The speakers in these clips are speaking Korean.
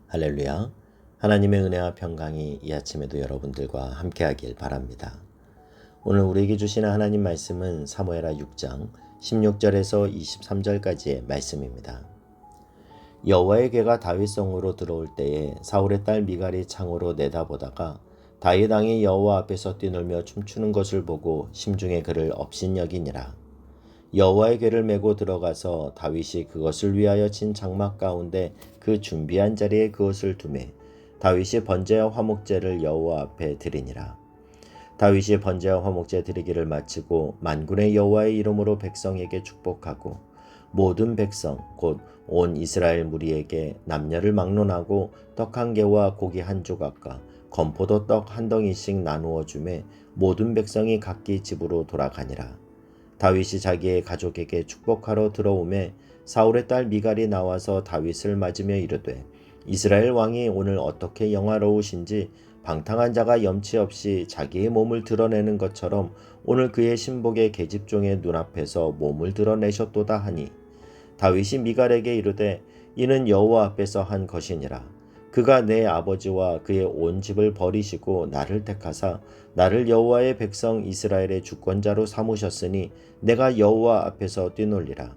할렐루야. 하나님의 은혜와 평강이 이 아침에도 여러분들과 함께하길 바랍니다. 오늘 우리에게 주시는 하나님 말씀은 사무엘하 6장 16절에서 23절까지의 말씀입니다. 여호와의 궤가 다윗성으로 들어올 때에 사울의 딸 미갈이 창으로 내다보다가 다윗 왕이 여호와 앞에서 뛰놀며 춤추는 것을 보고 심중에 그를 업신여기니라. 여호와의 궤를 메고 들어가서 다윗이 그것을 위하여 친 장막 가운데 그 준비한 자리에 그것을 두매 다윗이 번제와 화목제를 여호와 앞에 드리니라. 다윗이 번제와 화목제 드리기를 마치고 만군의 여호와의 이름으로 백성에게 축복하고 모든 백성 곧 온 이스라엘 무리에게 남녀를 막론하고 떡 한 개와 고기 한 조각과 건포도 떡 한 덩이씩 나누어 주매 모든 백성이 각기 집으로 돌아가니라. 다윗이 자기의 가족에게 축복하러 들어오매 사울의 딸 미갈이 나와서 다윗을 맞으며 이르되 이스라엘 왕이 오늘 어떻게 영화로우신지 방탕한 자가 염치 없이 자기의 몸을 드러내는 것처럼 오늘 그의 신복의 계집종의 눈앞에서 몸을 드러내셨도다 하니 다윗이 미갈에게 이르되 이는 여호와 앞에서 한 것이니라. 그가 내 아버지와 그의 온 집을 버리시고 나를 택하사 나를 여호와의 백성 이스라엘의 주권자로 삼으셨으니 내가 여호와 앞에서 뛰놀리라.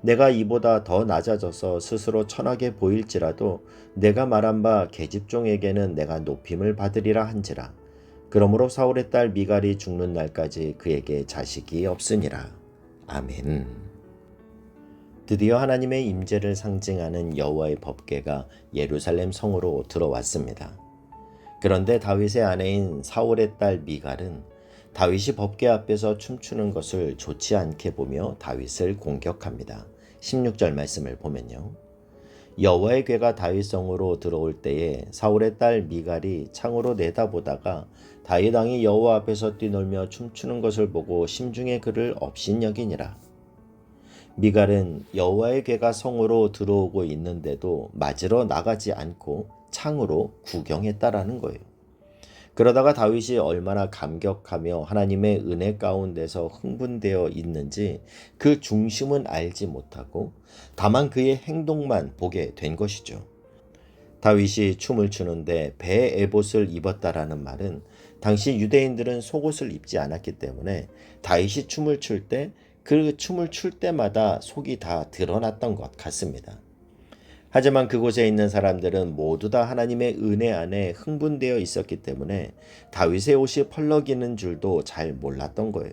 내가 이보다 더 낮아져서 스스로 천하게 보일지라도 내가 말한 바 계집종에게는 내가 높임을 받으리라 한지라. 그러므로 사울의 딸 미갈이 죽는 날까지 그에게 자식이 없으니라. 아멘. 드디어 하나님의 임재를 상징하는 여호와의 법궤가 예루살렘 성으로 들어왔습니다. 그런데 다윗의 아내인 사울의 딸 미갈은 다윗이 법궤 앞에서 춤추는 것을 좋지 않게 보며 다윗을 공격합니다. 16절 말씀을 보면요. 여호와의 궤가 다윗성으로 들어올 때에 사울의 딸 미갈이 창으로 내다보다가 다윗 왕이 여호와 앞에서 뛰놀며 춤추는 것을 보고 심중에 그를 업신여기니라. 미갈은 여호와의 궤가 성으로 들어오고 있는데도 맞으러 나가지 않고 창으로 구경했다라는 거예요. 그러다가 다윗이 얼마나 감격하며 하나님의 은혜 가운데서 흥분되어 있는지 그 중심은 알지 못하고 다만 그의 행동만 보게 된 것이죠. 다윗이 춤을 추는데 배 에봇을 입었다라는 말은 당시 유대인들은 속옷을 입지 않았기 때문에 다윗이 춤을 출 때 그 춤을 출 때마다 속이 다 드러났던 것 같습니다. 하지만 그곳에 있는 사람들은 모두 다 하나님의 은혜 안에 흥분되어 있었기 때문에 다윗의 옷이 펄럭이는 줄도 잘 몰랐던 거예요.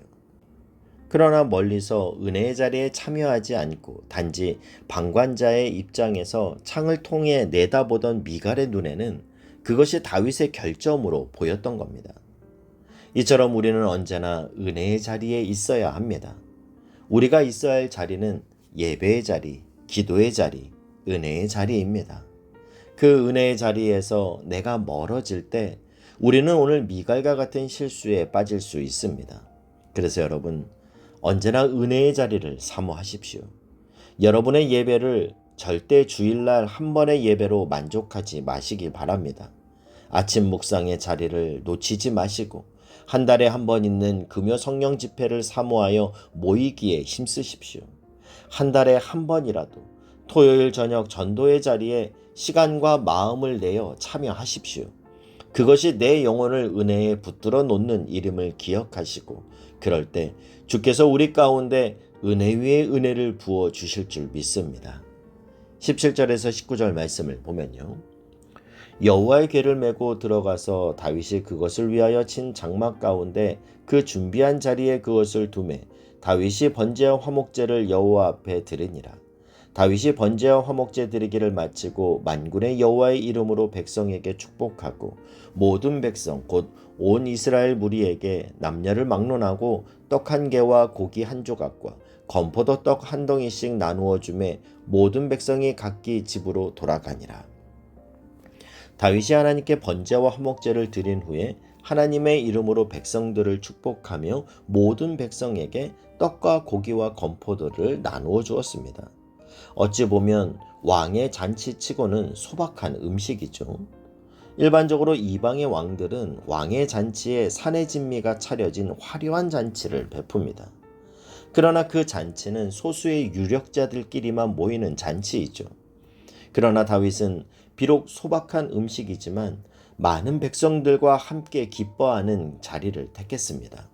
그러나 멀리서 은혜의 자리에 참여하지 않고 단지 방관자의 입장에서 창을 통해 내다보던 미갈의 눈에는 그것이 다윗의 결점으로 보였던 겁니다. 이처럼 우리는 언제나 은혜의 자리에 있어야 합니다. 우리가 있어야 할 자리는 예배의 자리, 기도의 자리, 은혜의 자리입니다. 그 은혜의 자리에서 내가 멀어질 때 우리는 오늘 미갈과 같은 실수에 빠질 수 있습니다. 그래서 여러분, 언제나 은혜의 자리를 사모하십시오. 여러분의 예배를 절대 주일날 한 번의 예배로 만족하지 마시길 바랍니다. 아침 묵상의 자리를 놓치지 마시고 한 달에 한 번 있는 금요 성령 집회를 사모하여 모이기에 힘쓰십시오. 한 달에 한 번이라도 토요일 저녁 전도의 자리에 시간과 마음을 내어 참여하십시오. 그것이 내 영혼을 은혜에 붙들어 놓는 이름을 기억하시고 그럴 때 주께서 우리 가운데 은혜 위에 은혜를 부어 주실 줄 믿습니다. 17절에서 19절 말씀을 보면요. 여호와의 궤를 메고 들어가서 다윗이 그것을 위하여 친 장막 가운데 그 준비한 자리에 그것을 두매 다윗이 번제와 화목제를 여호와 앞에 드리니라. 다윗이 번제와 화목제 드리기를 마치고 만군의 여호와의 이름으로 백성에게 축복하고 모든 백성 곧 온 이스라엘 무리에게 남녀를 막론하고 떡 한 개와 고기 한 조각과 건포도 떡 한 덩이씩 나누어 주매 모든 백성이 각기 집으로 돌아가니라. 다윗이 하나님께 번제와 화목제를 드린 후에 하나님의 이름으로 백성들을 축복하며 모든 백성에게 떡과 고기와 건포도를 나누어 주었습니다. 어찌 보면 왕의 잔치치고는 소박한 음식이죠. 일반적으로 이방의 왕들은 왕의 잔치에 산의 진미가 차려진 화려한 잔치를 베풉니다. 그러나 그 잔치는 소수의 유력자들끼리만 모이는 잔치이죠. 그러나 다윗은 비록 소박한 음식이지만 많은 백성들과 함께 기뻐하는 자리를 택했습니다.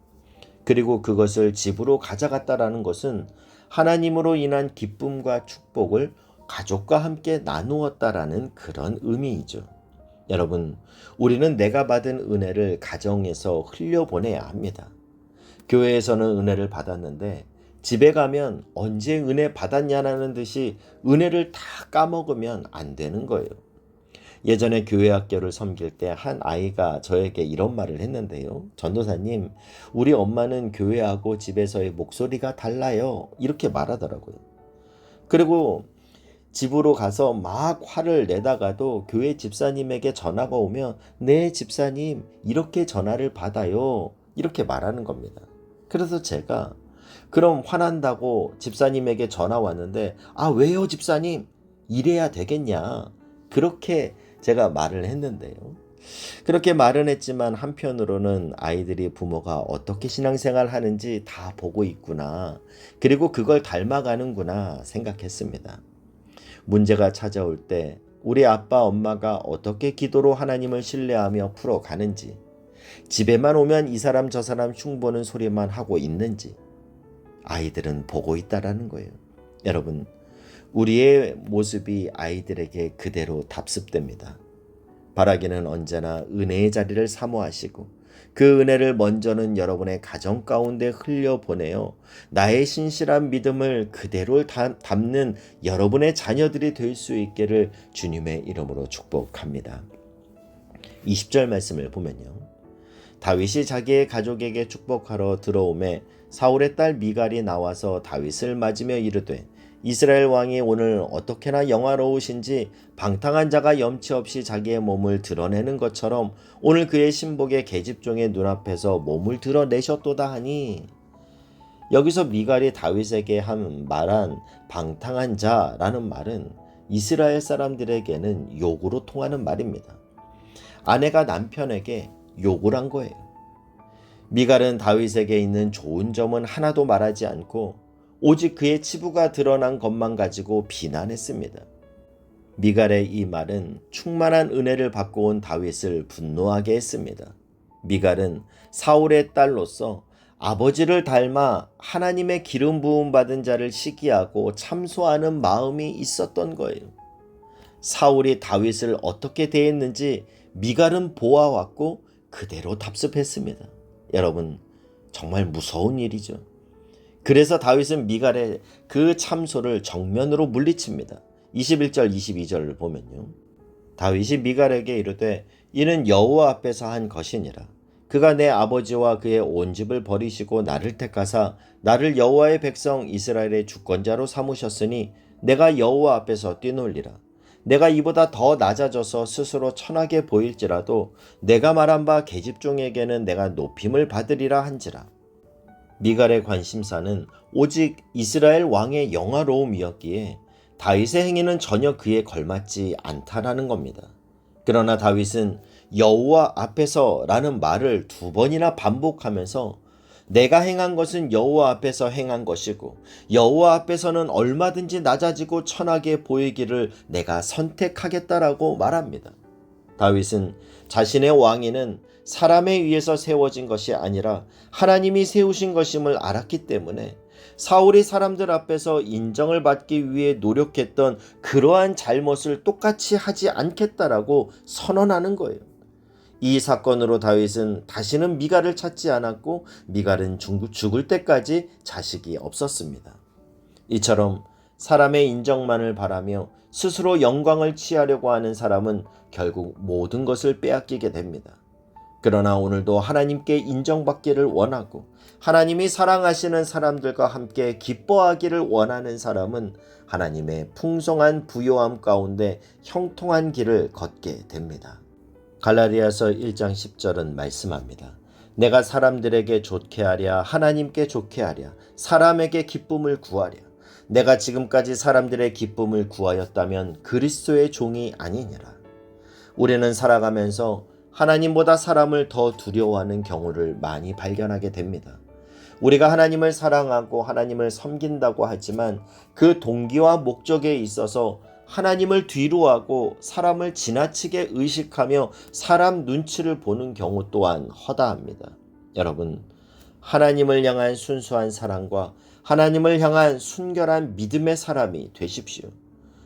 그리고 그것을 집으로 가져갔다라는 것은 하나님으로 인한 기쁨과 축복을 가족과 함께 나누었다라는 그런 의미이죠. 여러분, 우리는 내가 받은 은혜를 가정에서 흘려보내야 합니다. 교회에서는 은혜를 받았는데 집에 가면 언제 은혜 받았냐라는 듯이 은혜를 다 까먹으면 안 되는 거예요. 예전에 교회 학교를 섬길 때 한 아이가 저에게 이런 말을 했는데요. 전도사님, 우리 엄마는 교회하고 집에서의 목소리가 달라요. 이렇게 말하더라고요. 그리고 집으로 가서 막 화를 내다가도 교회 집사님에게 전화가 오면 네 집사님 이렇게 전화를 받아요. 이렇게 말하는 겁니다. 그래서 제가 그럼 화난다고 집사님에게 전화 왔는데 왜요 집사님? 이래야 되겠냐? 그렇게 제가 말을 했는데요. 그렇게 말은 했지만 한편으로는 아이들이 부모가 어떻게 신앙생활 하는지 다 보고 있구나. 그리고 그걸 닮아가는구나 생각했습니다. 문제가 찾아올 때 우리 아빠 엄마가 어떻게 기도로 하나님을 신뢰하며 풀어가는지, 집에만 오면 이 사람 저 사람 흉보는 소리만 하고 있는지 아이들은 보고 있다라는 거예요. 여러분, 우리의 모습이 아이들에게 그대로 답습됩니다. 바라기는 언제나 은혜의 자리를 사모하시고 그 은혜를 먼저는 여러분의 가정 가운데 흘려보내어 나의 신실한 믿음을 그대로 담는 여러분의 자녀들이 될 수 있기를 주님의 이름으로 축복합니다. 20절 말씀을 보면요. 다윗이 자기의 가족에게 축복하러 들어오매 사울의 딸 미갈이 나와서 다윗을 맞으며 이르되 이스라엘 왕이 오늘 어떻게나 영화로우신지 방탕한 자가 염치 없이 자기의 몸을 드러내는 것처럼 오늘 그의 신복의 계집종의 눈앞에서 몸을 드러내셨도다 하니, 여기서 미갈이 다윗에게 말한 방탕한 자라는 말은 이스라엘 사람들에게는 욕으로 통하는 말입니다. 아내가 남편에게 욕을 한 거예요. 미갈은 다윗에게 있는 좋은 점은 하나도 말하지 않고 오직 그의 치부가 드러난 것만 가지고 비난했습니다. 미갈의 이 말은 충만한 은혜를 받고 온 다윗을 분노하게 했습니다. 미갈은 사울의 딸로서 아버지를 닮아 하나님의 기름 부음 받은 자를 시기하고 참소하는 마음이 있었던 거예요. 사울이 다윗을 어떻게 대했는지 미갈은 보아왔고 그대로 답습했습니다. 여러분, 정말 무서운 일이죠. 그래서 다윗은 미갈의 그 참소를 정면으로 물리칩니다. 21절 22절을 보면요. 다윗이 미갈에게 이르되 이는 여호와 앞에서 한 것이니라. 그가 내 아버지와 그의 온 집을 버리시고 나를 택하사 나를 여호와의 백성 이스라엘의 주권자로 삼으셨으니 내가 여호와 앞에서 뛰놀리라. 내가 이보다 더 낮아져서 스스로 천하게 보일지라도 내가 말한 바 계집종에게는 내가 높임을 받으리라 한지라. 미갈의 관심사는 오직 이스라엘 왕의 영화로움이었기에 다윗의 행위는 전혀 그에 걸맞지 않다라는 겁니다. 그러나 다윗은 여호와 앞에서 라는 말을 2번이나 반복하면서 내가 행한 것은 여호와 앞에서 행한 것이고 여호와 앞에서는 얼마든지 낮아지고 천하게 보이기를 내가 선택하겠다라고 말합니다. 다윗은 자신의 왕위는 사람에 의해서 세워진 것이 아니라 하나님이 세우신 것임을 알았기 때문에 사울이 사람들 앞에서 인정을 받기 위해 노력했던 그러한 잘못을 똑같이 하지 않겠다라고 선언하는 거예요. 이 사건으로 다윗은 다시는 미갈을 찾지 않았고 미갈은 죽을 때까지 자식이 없었습니다. 이처럼 사람의 인정만을 바라며 스스로 영광을 취하려고 하는 사람은 결국 모든 것을 빼앗기게 됩니다. 그러나 오늘도 하나님께 인정받기를 원하고 하나님이 사랑하시는 사람들과 함께 기뻐하기를 원하는 사람은 하나님의 풍성한 부요함 가운데 형통한 길을 걷게 됩니다. 갈라디아서 1장 10절은 말씀합니다. 내가 사람들에게 좋게 하랴 하나님께 좋게 하랴 사람에게 기쁨을 구하랴. 내가 지금까지 사람들의 기쁨을 구하였다면 그리스도의 종이 아니니라. 우리는 살아가면서 하나님보다 사람을 더 두려워하는 경우를 많이 발견하게 됩니다. 우리가 하나님을 사랑하고 하나님을 섬긴다고 하지만 그 동기와 목적에 있어서 하나님을 뒤로하고 사람을 지나치게 의식하며 사람 눈치를 보는 경우 또한 허다합니다. 여러분, 하나님을 향한 순수한 사랑과 하나님을 향한 순결한 믿음의 사람이 되십시오.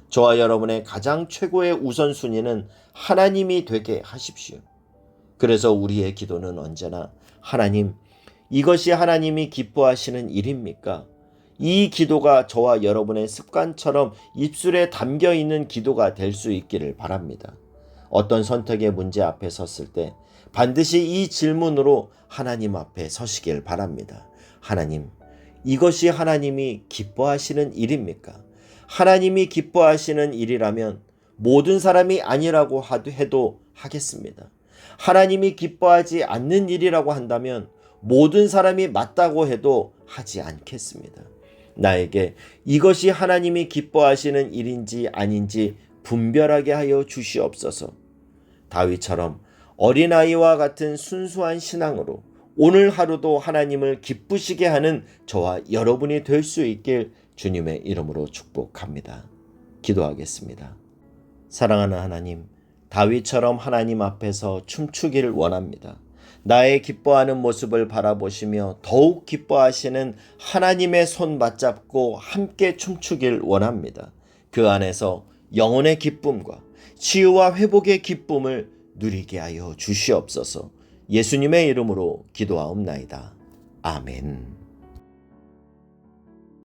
저와 여러분의 가장 최고의 우선순위는 하나님이 되게 하십시오. 그래서 우리의 기도는 언제나 하나님, 이것이 하나님이 기뻐하시는 일입니까? 이 기도가 저와 여러분의 습관처럼 입술에 담겨 있는 기도가 될 수 있기를 바랍니다. 어떤 선택의 문제 앞에 섰을 때 반드시 이 질문으로 하나님 앞에 서시길 바랍니다. 하나님, 이것이 하나님이 기뻐하시는 일입니까? 하나님이 기뻐하시는 일이라면 모든 사람이 아니라고 해도 하겠습니다. 하나님이 기뻐하지 않는 일이라고 한다면 모든 사람이 맞다고 해도 하지 않겠습니다. 나에게 이것이 하나님이 기뻐하시는 일인지 아닌지 분별하게 하여 주시옵소서. 다윗처럼 어린아이와 같은 순수한 신앙으로 오늘 하루도 하나님을 기쁘시게 하는 저와 여러분이 될 수 있길 주님의 이름으로 축복합니다. 기도하겠습니다. 사랑하는 하나님, 다윗처럼 하나님 앞에서 춤추기를 원합니다. 나의 기뻐하는 모습을 바라보시며 더욱 기뻐하시는 하나님의 손 맞잡고 함께 춤추길 원합니다. 그 안에서 영혼의 기쁨과 치유와 회복의 기쁨을 누리게 하여 주시옵소서. 예수님의 이름으로 기도하옵나이다. 아멘.